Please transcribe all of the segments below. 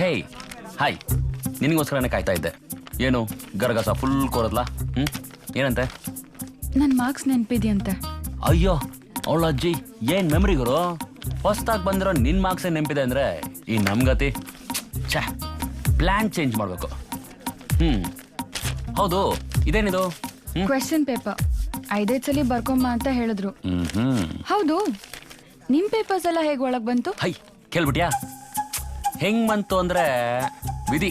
ಹೇಯ್ hi, ನಿನಗೋಸ್ಕರನೇ ಕಾಯ್ತಾ ಇದ್ದೆ. ಏನು ಗರಗಸ ಫುಲ್ ಕೋರದ್ಲಾ? ಏನಂತೆ? ನನ್ನ ಮಾರ್ಕ್ಸ್ ನೆನಪಿದೆಯಂತೆ. ಅಯ್ಯೋ ಅವಳ ಅಜ್ಜಿ ಏನ್ ಮೆಮರಿ ಗುರು. ಹೊಸ್ದಾಗಿ ಬಂದಿರೋ ನಿನ್ ಮಾರ್ಕ್ಸ್ ನೆನಪಿದೆ ಅಂದ್ರೆ ಈ ನಮ್ಗತಿ ಛೇ, ಪ್ಲಾನ್ ಚೇಂಜ್ ಮಾಡ್ಬೇಕು. ಹೌದು, ಇದೇನಿದು? ಕ್ವೆಶ್ಚನ್ ಪೇಪರ್ 5 ಸಲ ಬರ್ಕೊಂಬ ಅಂತ ಹೇಳಿದ್ರು. ಹೌದು, ನಿಮ್ ಪೇಪರ್ಸ್ ಎಲ್ಲ ಹೇಗ್ ಒಳಗ್ ಬಂತು? ಹೈ ಕೇಳ್ಬಿಟ್ಯಾ? ಹೆಂಗ್ ಬಂತು ಅಂದ್ರೆ ವಿಧಿ,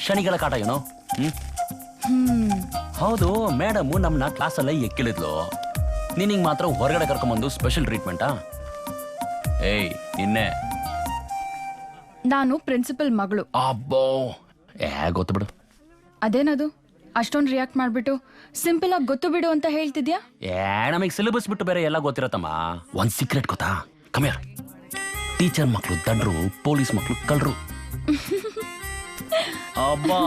ಶನಿಗಳ ಕಾಟ ಏನೋ. ಹೌದು, ಮೇಡಮ್ ನಮ್ನ ಕ್ಲಾಸಲ್ಲೇ ಎಕ್ಕಿಳಿದ್ಲು. ನೀನಿಂಗ್ ಮಾತ್ರ ಹೊರಗಡೆ ಕರ್ಕೊಂಬಂದು ಸ್ಪೆಷಲ್ ಟ್ರೀಟ್ಮೆಂಟಾ? ಏಯ್ ನಿನ್ನೆ ನಾನು ಪ್ರಿನ್ಸಿಪಲ್ ಮಗಳು. ಅಬ್ಬೋ ಗೊತ್ತು ಬಿಡು. ಅದೇನದು ಅಷ್ಟೊಂದು ರಿಯಾಕ್ಟ್ ಮಾಡ್ಬಿಟ್ಟು ಸಿಂಪಲ್ ಆಗಿ ಗೊತ್ತು ಬಿಡು ಅಂತ ಹೇಳ್ತಿದ್ಯಾ? ನಮಗೆ ಸಿಲೆಬಸ್ ಬಿಟ್ಟು ಬೇರೆ ಎಲ್ಲ ಗೊತ್ತಿರತ್ತಮ್ಮ. ಒಂದ್ ಸೀಕ್ರೆಟ್ ಗೊತ್ತಾ? ಕಮ್ಯಾರ, ಟೀಚರ್ ಮಕ್ಳು ದಂಡ್ರು, ಪೊಲೀಸ್ ಮಕ್ಳು ಕಳ್ರು. ಅಬ್ಬಾ,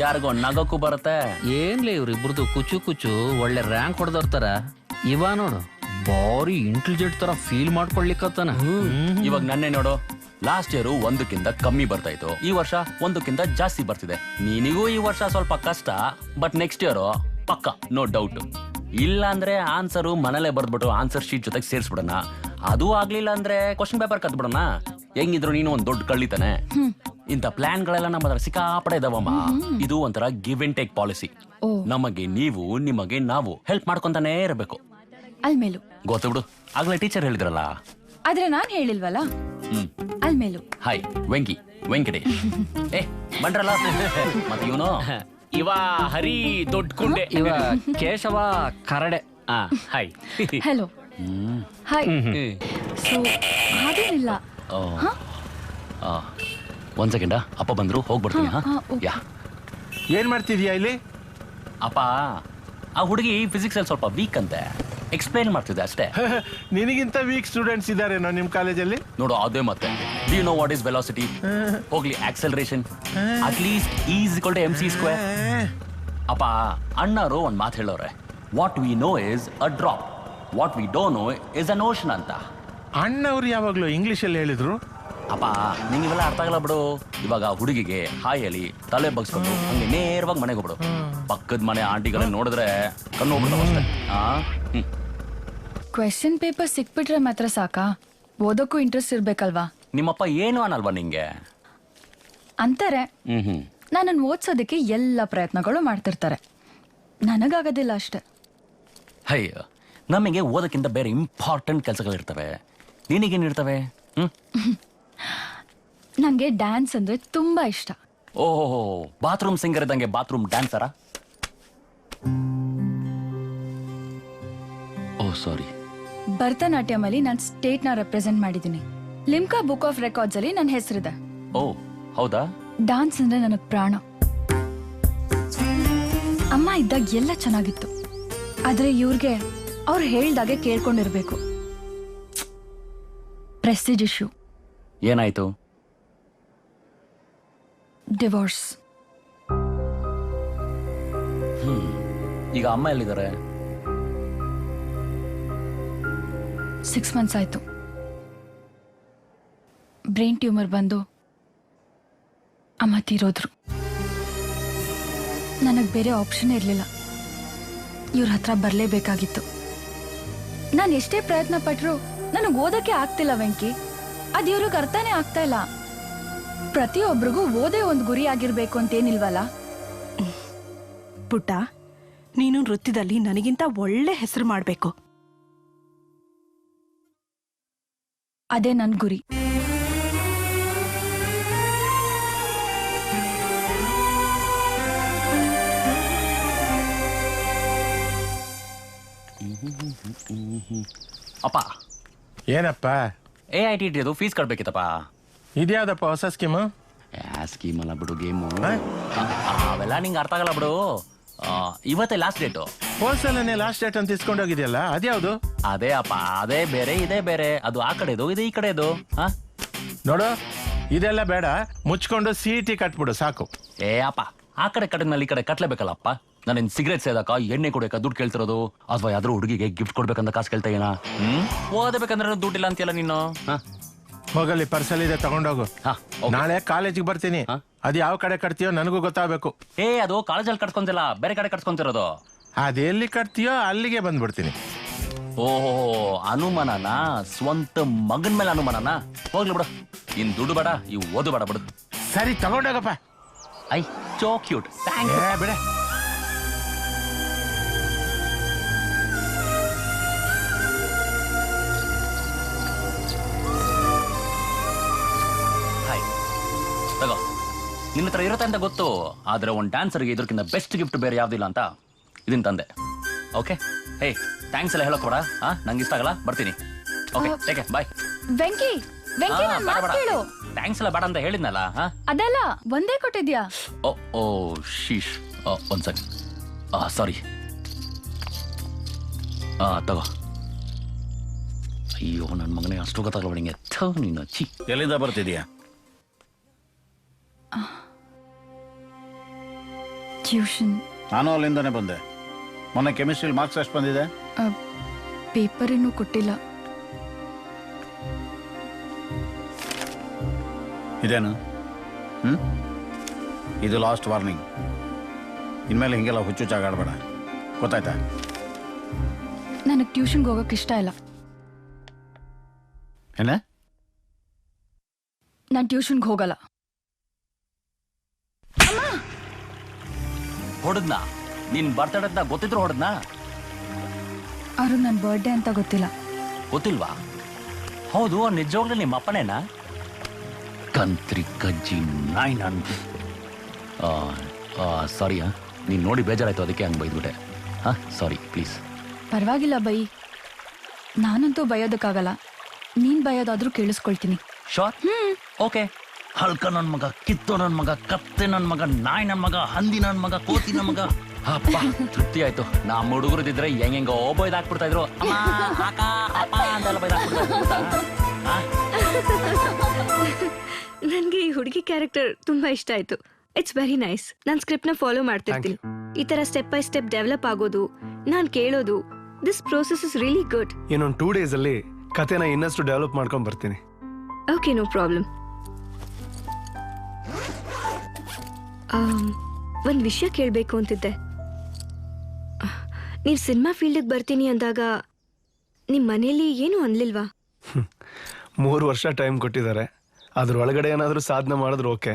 ಯಾರಿಗೋ ನಗಕ್ಕೂ ಬರುತ್ತೆ. ಏನ್ಲೇ ಇವ್ರಿಬ್ರದ್ದು ಕುಚು ಕುಚು ಒಳ್ಳೆ ರ್ಯಾಂಕ್ ಹೊಡೆದೋರ್ತಾರ. ಇವ ನೋಡು ಬಾರಿ ಇಂಟೆಲಿಜೆಂಟ್ ತರ ಫೀಲ್ ಮಾಡ್ಕೊಳ್ಲಿಕ್ಕತ್ತಾನ. ಇವಾಗ ನನ್ನೇ ನೋಡು, ಲಾಸ್ಟ್ ಇಯರ್ 1ಕ್ಕಿಂತ ಕಮ್ಮಿ ಬರ್ತಾ ಇತ್ತು, ಈ ವರ್ಷ 1ಕ್ಕಿಂತ ಜಾಸ್ತಿ ಬರ್ತಿದೆ. ನಿನಗೂ ಈ ವರ್ಷ ಸ್ವಲ್ಪ ಕಷ್ಟ, ಬಟ್ ನೆಕ್ಸ್ಟ್ ಇಯರ್ ಪಕ್ಕ, ನೋ ಡೌಟ್. ಇಲ್ಲ ಅಂದ್ರೆ ಆನ್ಸರು ಮನೇಲೆ ಬರ್ದ್ಬಿಟ್ಟು ಆನ್ಸರ್ ಶೀಟ್ ಜೊತೆಗೆ ಸೇರಿಸ್ಬಿಡೋಣ. ಅದು ಆಗ್ಲಿಲ್ಲ ಅಂದ್ರೆ ಕ್ವಶನ್ ಪೇಪರ್ ಕತ್ಬಿಡೋಣ. ಹೆಂಗಿದ್ರು ನೀನು ಒಂದ್ ದೊಡ್ಡ ಕಳ್ಳಿತಾನೆ. ಇಂಥ ಪ್ಲಾನ್ ಗಳೆಲ್ಲ ನಮ್ಮ ಹತ್ರ ಸಿಕ್ಕಾಪಡೆ ಇದಾವಮ್ಮ. ಇದು ಒಂಥರ ಗಿವ್ ಅಂಡ್ ಟೇಕ್ ಪಾಲಿಸಿ. ನಮಗೆ ನೀವು, ನಿಮಗೆ ನಾವು ಹೆಲ್ಪ್ ಮಾಡ್ಕೊಂತಾನೆ ಇರಬೇಕು. ಅಲ್ಮೇಲು ಗೊತ್ತು ಬಿಡು, ಆಗ್ಲೇ ಟೀಚರ್ ಹೇಳಿದ್ರಲ್ಲ. ಆದ್ರೆ ನಾನ್ ಹೇಳಿಲ್ವಲ್ಲ. ಅಲ್ಮೇಲು ಹಾಯ್ ವೆಂಕಟೇಶ್. ಬಂದ್ರಲ್ಲ ಮತ್ತೆ ಇವನು ಇವ ಹರಿ ದೊಡ್ಡ ಕುಂಡೆ, ಇವ ಕೇಶವ ಕರಡೆ. Hi hello hi. ಸೊ ಹಾಗೇನಿಲ್ಲ. ಒಂದ್ ಸೆಕೆಂಡ, ಅಪ್ಪ ಬಂದ್ರು, ಹೋಗ್ಬಿಡ್ತೀನಿ. ಯಾ, ಏನ್ ಮಾಡ್ತಿದ್ಯಾ ಇಲ್ಲಿ? ಅಪ್ಪ, ಆ ಹುಡುಗಿ ಫಿಸಿಕ್ಸ್ ಅಲ್ಲಿ ಸ್ವಲ್ಪ ವೀಕ್ ಅಂತೆ, ಎಕ್ಸ್ಪ್ಲೈನ್ ಮಾಡ್ತಿದ್ದೆ ಅಷ್ಟೇ. ನಿನಗಿಂತ ವೀಕ್ ಸ್ಟೂಡೆಂಟ್ಸ್ ಇದಾರೇನೋ ನಿಮ್ ಕಾಲೇಜಲ್ಲಿ? ನೋಡು, ಅದೇ ಮತ್ತೆ. Do you know what is velocity? ಹೋಗ್ಲಿ, acceleration at least is equal to mc². ಅಪ್ಪ, ಅಣ್ಣರು ಒಂದ್ ಮಾತು ಹೇಳೋರೆ, what we know is a drop, what we don't know is an ocean ಅಂತ. ಅಣ್ಣವ್ರು ಯಾವಾಗ್ಲೂ ಇಂಗ್ಲಿಷ್ ಅಲ್ಲಿ ಹೇಳಿದ್ರು. ಅಪ್ಪ, ನಿಂಗೆ ಇವೆಲ್ಲ ಅರ್ಥ ಆಗಲ್ಲ ಬಿಡು. ಇವಾಗ ಹುಡುಗಿಗೆ ಹಾಯ್ ಹೇಳಿ ತಲೆ ಬಗ್ಸ್ಕೊಂಡು ಹಂಗೆ ನೇರವಾಗಿ ಮನೆಗೆ ಹೋಗ್ಬಿಡು. ಪಕ್ಕದ ಮನೆ ಆಂಟಿಗಳನ್ನ ನೋಡಿದ್ರೆ ಕಣ್ಣು ಹೋಗ್ಬಿಡ್ತಾವ ಅಷ್ಟೇ. ಕ್ವೆಶ್ಚನ್ ಪೇಪರ್ ಸಿಕ್ಬಿಟ್ರೆ ಮಾತ್ರ ಸಾಕಾ? ಓದೋಕ್ಕೂ ಇಂಟ್ರೆಸ್ಟ್ ಇರ್ಬೇಕಲ್ವಾ? ನಿಮ್ಮಪ್ಪ ಏನು ಅನ್ನಲ್ವಾ ನಿಂಗೆ? ಅಂತಾರೆ. ನನ್ನನ್ನು ಓದ್ಸೋದಕ್ಕೆ ಎಲ್ಲ ಪ್ರಯತ್ನಗಳು ಮಾಡ್ತಿರ್ತಾರೆ. ನನಗಾಗೋದಿಲ್ಲ ಅಷ್ಟೆ. ಅಯ್ಯೋ, ನಮಗೆ ಓದಕ್ಕಿಂತ ಬೇರೆ ಇಂಪಾರ್ಟೆಂಟ್ ಕೆಲಸಗಳಿರ್ತವೆ. ನಿನಗೇನಿರ್ತವೆ? ನನಗೆ ಡ್ಯಾನ್ಸ್ ಅಂದ್ರೆ ತುಂಬಾ ಇಷ್ಟ. ಓಹೋ, ಬಾತ್ರೂಮ್ ಸಿಂಗರ್ ಇದ್ದಂಗೆ ಬಾತ್ರೂಮ್ ಡ್ಯಾನ್ಸರಾ? ಓ ಸಾರಿ. ಭರತನಾಟ್ಯಂ ಅಲ್ಲಿ ನಾನು ಸ್ಟೇಟ್ ನ ರೆಪ್ರೆಸೆಂಟ್ ಮಾಡಿದ್ದೀನಿ. ಲಿಮ್ಕಾ ಬುಕ್ ಆಫ್ ರೆಕಾರ್ಡ್ಸ್ ಅಲ್ಲಿ ನನ್ನ ಹೆಸರಿದೆ. ಓ ಹೌದಾ? ಡಾನ್ಸ್ ಅಂದ್ರೆ ನನಗ್ ಪ್ರಾಣ. ಅಮ್ಮ ಇದ್ದಾಗ ಎಲ್ಲ ಚೆನ್ನಾಗಿತ್ತು, ಆದ್ರೆ ಇವ್ರಿಗೆ ಅವ್ರು ಹೇಳ್ದಾಗೆ ಕೇಳ್ಕೊಂಡಿರ್ಬೇಕು. Prestige issue. ಏನಾಯ್ತು? ಡಿವೋರ್ಸ್. ಈಗ ಅಮ್ಮ ಎಲ್ಲಿದ್ದಾರೆ? 6 months ಆಯ್ತು. ಬ್ರೈನ್ ಟ್ಯೂಮರ್ ಬಂದು ಅಮ್ಮ ತೀರೋದ್ರು. ನನಗೆ ಬೇರೆ ಆಪ್ಷನ್ ಇರಲಿಲ್ಲ. ಇವ್ರ ಹತ್ರ ಬರಲೇಬೇಕಾಗಿತ್ತು. ನಾನು ಎಷ್ಟೇ ಪ್ರಯತ್ನ ಪಟ್ರು ನನಗೆ ಓದಕ್ಕೆ ಆಗ್ತಿಲ್ಲ ವೆಂಕಿ. ಅದು ಇವ್ರಿಗೆ ಅರ್ಥನೇ ಆಗ್ತಾ ಇಲ್ಲ. ಪ್ರತಿಯೊಬ್ಬರಿಗೂ ಓದೇ ಒಂದು ಗುರಿ ಆಗಿರ್ಬೇಕು ಅಂತೇನಿಲ್ವಲ್ಲ. ಪುಟ್ಟ, ನೀನು ನೃತ್ಯದಲ್ಲಿ ನನಗಿಂತ ಒಳ್ಳೆ ಹೆಸರು ಮಾಡಬೇಕು. ಅದೇ ನನ್ನ ಗುರಿ. ಅಪ್ಪ, ಏನಪ್ಪ? AITT ಅದು ಫೀಸ್ ಕಟ್ಬೇಕಿತ್ತಪ್ಪ. ಇದ್ಯಾವ್ದಪ್ಪ ಹೊಸ ಸ್ಕೀಮು? ಸ್ಕೀಮ್ ಅಲ್ಲ ಬಿಡು, ಗೇಮು. ಅವೆಲ್ಲ ನಿಂಗೆ ಅರ್ಥ ಆಗಲ್ಲ ಬಿಡು. ಇವತ್ತೇ ಲಾಸ್ಟ್ ಡೇಟು. ಹೋಲ್ಸೇಲನ್ನೇ ಲಾಸ್ಟ್ ಡೇಟ್ ಅಂತ ಇಸ್ಕೊಂಡೋಗಿದ್ಯಲ್ಲ, ಅದ್ಯಾವ್ದು? ಅದೇ ಅಪ್ಪ, ಅದೇ ಬೇರೆ ಇದೇ ಬೇರೆ. ಅದು ಆ ಕಡೆದು, ಇದು ಈ ಕಡೆದು. ನೋಡು, ಇದೆಲ್ಲ ಬೇಡ, ಮುಚ್ಕೊಂಡು CET ಕಟ್ಬಿಡು ಸಾಕು. ಅಪ್ಪ, ಆ ಕಡೆ ಕಟ್ಟದ್ಮೇಲೆ ಈ ಕಡೆ ಕಟ್ಲೇಬೇಕಲ್ಲಪ್ಪ. ನಾನೇನ್ ಸಿಗರೇಟ್ ಸೇದಕ, ಎಣ್ಣೆ ಕುಡಿಯಕ ದುಡ್ಡು ಕೇಳ್ತಿರೋದು, ಅಥವಾ ಯಾವ್ದಾದ್ರು ಹುಡುಗಿಗೆ ಗಿಫ್ಟ್ ಕೊಡ್ಬೇಕಂತ ಕಾಸು ಕೇಳ್ತಾ ಏನ? ಓದಬೇಕಂದ್ರೆ ದುಡ್ಡಿಲ್ಲ ಅಂತೀಯಲ್ಲ ನೀನು. ಹೋಗಲ್ಲಿ ಪರ್ಸಲ್ಲಿದೆ ತಗೊಂಡೋಗು. ಹಾ okay. ನಾಳೆ ಕಾಲೇಜಿಗೆ ಬರ್ತೀನಿ. ಹಾ? ಅದು ಯಾವ ಕಡೆ ಕಟ್ತೀಯೋ ನನಗೂ ಗೊತ್ತಾಗಬೇಕು. ಏ ಅದು ಕಾಲೇಜಲ್ಲಿ ಕಟ್ಸ್ಕೊಂತಿಲ್ಲ, ಬೇರೆ ಕಡೆ ಕಟ್ಸ್ಕೊಂತಿರೋದು. ಅದೆಲ್ಲಿ ಕಟ್ತೀಯೋ ಅಲ್ಲಿಗೆ ಬಂದ್ಬಿಡ್ತೀನಿ. ಓಹೋ ಅನುಮಾನನ, ಸ್ವಂತ ಮಗನ್ ಮೇಲೆ ಅನುಮಾನನ. ಹೋಗ್ಲಿ ಬಿಡು, ಇನ್ ದುಡ್ಡು ಬೇಡ, ಇವು ಓದು ಬೇಡ ಬಿಡು. ಸರಿ ತಗೊಂಡೋಗಪ್ಪ. I so cute, thanks. ಏ ಬಿಡೆ. ಹಾಯ್ ತಗೋ, ನಿನ್ನ ಹತ್ರ ಇರುತ್ತೆ ಅಂತ ಗೊತ್ತು, ಆದ್ರೆ ಒಂದು ಡ್ಯಾನ್ಸರ್ಗೆ ಇದ್ರಕ್ಕಿಂತ ಬೆಸ್ಟ್ ಗಿಫ್ಟ್ ಬೇರೆ ಯಾವ್ದಿಲ್ಲ ಅಂತ ಇದನ್ ತಂದೆ. ಓಕೆ, ಹೇ ಥ್ಯಾಂಕ್ಸ್ ಎಲ್ಲ ಹೇಳಕ್ ಬೇಡ. ನಂಗೆ ಇಷ್ಟ ಆಗಲ್ಲ, ಬರ್ತೀನಿ. ಓಕೆ ಟೇಕ್ ಕೇರ್, ಬಾಯ್. ವೆಂಕಿ ನನ್ ಮಾತ್ ಕೇಳು. ಥ್ಯಾಂಕ್ಸ್ ಎಲ್ಲ ಬೇಡ ಅಂತ ಹೇಳಿದ್ನಲ್ಲ. ಅದಲ್ಲ, ಒಂದೇ ಕೊಟ್ಟಿದ್ಯಾ? ಓ ಓ ಶೀಶ್, ಒಂದ್ ಸೆಕೆಂಡ್, ಸಾರಿ. ತಗೋ. ಅಯ್ಯೋ ನನ್ನ ಮಗನಿಗೆ ಅಷ್ಟು ಗೊತ್ತಾಗಲ್ಲ ನಿಂಗೆ. ನೀನು ಚಿ. ಎಲ್ಲಿಂದ ಬರ್ತಿದ್ಯಾ? ಟ್ಯೂಷನ್. ನಾನು ಅಲ್ಲಿಂದಾನೆ ಬಂದೆ. ಮೊನ್ನೆ ಕೆಮಿಸ್ಟ್ರಿಲಿ ಮಾರ್ಕ್ಸ್ ಎಷ್ಟು ಬಂದಿದೆ? ಪೇಪರ್ ಇನ್ನೂ ಕೊಟ್ಟಿಲ್ಲ. ಇದೇನು? ಇದು ಲಾಸ್ಟ್ ವಾರ್ನಿಂಗ್. ಇನ್ಮೇಲೆ ಹಿಂಗೆಲ್ಲ ಹುಚ್ಚುಚ್ಚಾಗಾಡಬೇಡ, ಗೊತ್ತಾಯ್ತಾ? ನನಗೆ ಟ್ಯೂಷನ್ಗೆ ಹೋಗಕ್ಕೆ ಇಷ್ಟ ಇಲ್ಲ. ಏನ? ನಾನು ಟ್ಯೂಷನ್ಗೆ ಹೋಗಲ್ಲ. ಹೊಡೆದ್ನಾ? ನಿನ್ ಬರ್ತಡೇ ಅಂತ ಗೊತ್ತಿದ್ರು ಹೊಡೆದ್ನಾ? ಅವ್ರು ನನ್ನ ಬರ್ಡೇ ಅಂತ ಗೊತ್ತಿಲ್ಲ. ಗೊತ್ತಿಲ್ವಾ? ಹೌದು, ನಿಜವಾಗ್ಲೂ ನಿಮ್ಮ ಅಪ್ಪನೇನಾ? ಕಂತ್ರಿ ಕಜ್ಜಿ ನಾಯಿ. ನಾನು ಸಾರಿ, ನೀನು ನೋಡಿ ಬೇಜಾರಾಯ್ತು, ಅದಕ್ಕೆ ಹಂಗೆ ಬೈದ್ಬಿಟ್ಟೆ. Sorry please. ಪರವಾಗಿಲ್ಲ ಬೈ, ನಾನಂತೂ ಬಯೋದಕ್ಕಾಗಲ್ಲ. ನೀನ್ ಬಯೋದಾದ್ರೂ ಕೇಳಿಸ್ಕೊಳ್ತೀನಿ. ಶೋರ್? ಓಕೆ. ಹಲ್ಕ ನನ್ ಮಗ, ಕಿತ್ತು ನನ್ ಮಗ, ಕತ್ತೆ ನನ್ ಮಗ, ನಾಯಿ ನನ್ ಮಗ, ಹಂದಿ ನನ್ ಮಗ, ಕೋತಿ ನನ್ ಮಗ. ಅಪ್ಪ ತೃಪ್ತಿ ಆಯ್ತು. ನಮ್ಮ ಹುಡುಗರದಿದ್ರೆ ಹೆಂಗ ಬೈದಾಕ್ಬಿಡ್ತಾ ಇದ್ರು. ಅಮ್ಮ, ಅಕ್ಕ, ಅಪ್ಪ ಅಂತೆಲ್ಲ ಬೈದಾಕ್ಬಿಡ್ತಾ ಇದ್ರು. ನನ್ಗೆ ಈ ಹುಡುಗಿ ಕ್ಯಾರೆಕ್ಟರ್ ತುಂಬಾ ಇಷ್ಟ ಆಯ್ತು. It's very nice. ನಾನು ಸ್ಕ್ರಿಪ್ಟ್ ನ ಫಾಲೋ ಮಾಡ್ತಿರ್ತೀನಿ. ಈ ತರ ಸ್ಟೆಪ್ ಬೈ ಸ್ಟೆಪ್ ಡೆವಲಪ್ ಆಗೋದು, ನಾನ್ ಕೇಳೋದು, this process is really good. ಇನ್ನೊಂದು 2 days ಅಲ್ಲಿ ಕತೆನ ಇನ್ನಷ್ಟು ಡೆವಲಪ್ ಮಾಡ್ಕೊಂಡ್ ಬರ್ತೀನಿ. Okay, no problem. ಒಂದ್ ವಿಷಯ ಕೇಳ್ಬೇಕು ಅಂತಿದ್ದೆ. ನೀವ್ ಸಿನಿಮಾ ಫೀಲ್ಡಿಗೆ ಬರ್ತೀನಿ ಅಂದಾಗ ನಿಮ್ ಮನೇಲಿ ಏನು ಅನ್ಲಿಲ್ವಾ? 3 ವರ್ಷ ಟೈಮ್ ಕೊಟ್ಟಿದ್ದಾರೆ. ಅದ್ರ ಒಳಗಡೆ ಏನಾದ್ರೂ ಸಾಧನೆ ಮಾಡಿದ್ರೆ ಓಕೆ,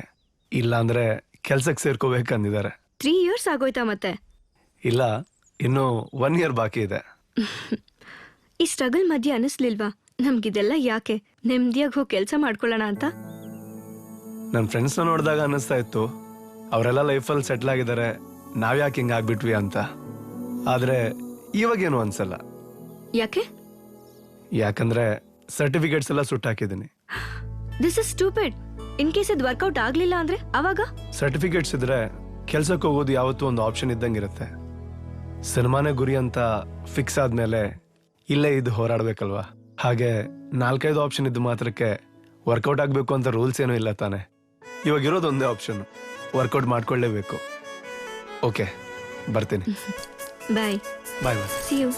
ಇಲ್ಲ ಅಂದ್ರೆ ಕೆಲ್ಸಕ್ಕೆ ಸೇರ್ಕೋಬೇಕಂದಿದ್ದಾರೆ. 3 years ಆಗೋಯ್ತಾ ಮತ್ತೆ? ಇಲ್ಲ, ಇನ್ನು 1 year ಬಾಕಿ ಇದೆ. ಈ ಸ್ಟ್ರಗಲ್ ಮಧ್ಯೆ ಅನಿಸ್ಲಿಲ್ವಾ ನಮ್ಗಿದೆಲ್ಲ ಯಾಕೆ, ನೆಮ್ಮದಿಯಾಗಿ ಹೋಗಿ ಕೆಲಸ ಮಾಡ್ಕೊಳ್ಳೋಣ ಅಂತ? ನನ್ನ ಫ್ರೆಂಡ್ಸ್ನ ನೋಡಿದಾಗ ಅನ್ನಿಸ್ತಾ ಇತ್ತು, ಅವರೆಲ್ಲ ಲೈಫಲ್ಲಿ ಸೆಟ್ಲ್ ಆಗಿದ್ದಾರೆ, ನಾವ್ಯಾಕೆ ಹಿಂಗೆ ಆಗ್ಬಿಟ್ವಿ ಅಂತ. ಆದರೆ ಇವಾಗೇನು ಅನ್ಸಲ್ಲ. ಯಾಕೆ? ಯಾಕಂದ್ರೆ ಸರ್ಟಿಫಿಕೇಟ್ಸ್ ಎಲ್ಲ ಸುಟ್ಟಾಕಿದ್ದೀನಿ. This is stupid. In case ಇದು ವರ್ಕೌಟ್ ಆಗ್ಲಿಲ್ಲ ಅಂದ್ರೆ ಅವಾಗ? ಸರ್ಟಿಫಿಕೇಟ್ಸ್ ಇದ್ರೆ ಕೆಲ್ಸಕ್ಕೆ ಹೋಗೋದು ಯಾವತ್ತೂ ಒಂದು ಆಪ್ಷನ್ ಇದ್ದಂಗಿರುತ್ತೆ. ಸಿನಿಮಾನೇ ಗುರಿ ಅಂತ ಫಿಕ್ಸ್ ಆದ್ಮೇಲೆ ಇಲ್ಲೇ ಇದು ಹೋರಾಡ್ಬೇಕಲ್ವಾ. ಹಾಗೆ 4-5 ಆಪ್ಷನ್ ಇದ್ದು ಮಾತ್ರಕ್ಕೆ ವರ್ಕೌಟ್ ಆಗಬೇಕು ಅಂತ ರೂಲ್ಸ್ ಏನೂ ಇಲ್ಲ ತಾನೆ. ಇವಾಗಿರೋದು ಒಂದೇ ಆಪ್ಷನ್, ವರ್ಕೌಟ್ ಮಾಡ್ಕೊಳ್ಳೇಬೇಕು. ಓಕೆ, ಬರ್ತೀನಿ. Bye. Bye bye. See you.